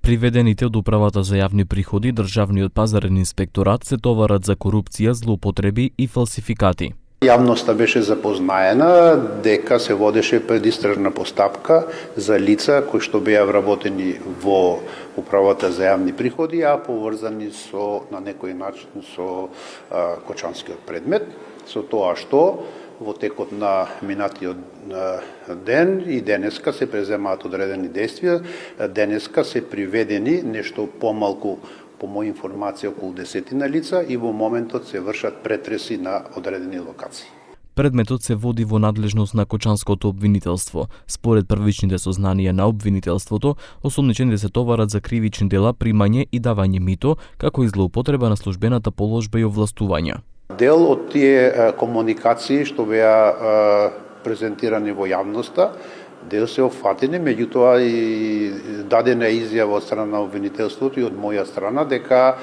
Приведените од Управата за јавни приходи, Државниот пазарен инспекторат се товарат за корупција, злоупотреби и фалсификати. Јавноста беше запознаена дека се водеше предистражна постапка за лица кои што беа вработени во Управата за јавни приходи, а поврзани на некој начин со Кочанскиот предмет, со тоа што во текот на минатиот ден и денеска се преземаат одредени действија, денеска се приведени нешто помалку, по моја информација, околу 10 лица и во моментот се вршат претреси на одредени локации. Предметот се води во надлежност на Кочанското обвинителство. Според првичните сознанија на обвинителството, осомничените се товарат за кривични дела, примање и давање мито, како и злоупотреба на службената положба и овластувања. Дел од тие комуникации што беа презентирани во јавноста, дел се офатени, меѓутоа и дадена изјава од страна на обвинителството и од моја страна дека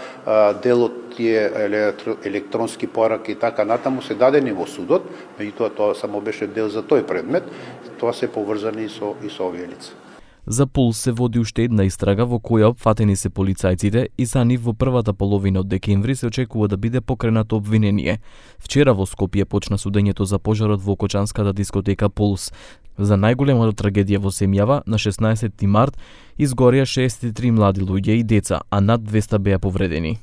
дел од тие електронски пораки и така натаму се дадени во судот, меѓутоа тоа само беше дел за тој предмет, тоа се поврзани и со овие лица. За Пулс се води уште една истрага во која опфатени се полицајците и за нив во првата половина од декември се очекува да биде покренато обвинение. Вчера во Скопје почна судењето за пожарот во кочанската дискотека Пулс. За најголемата трагедија во Семјава на 16 март изгорија 63 млади луѓе и деца, а над 200 беа повредени.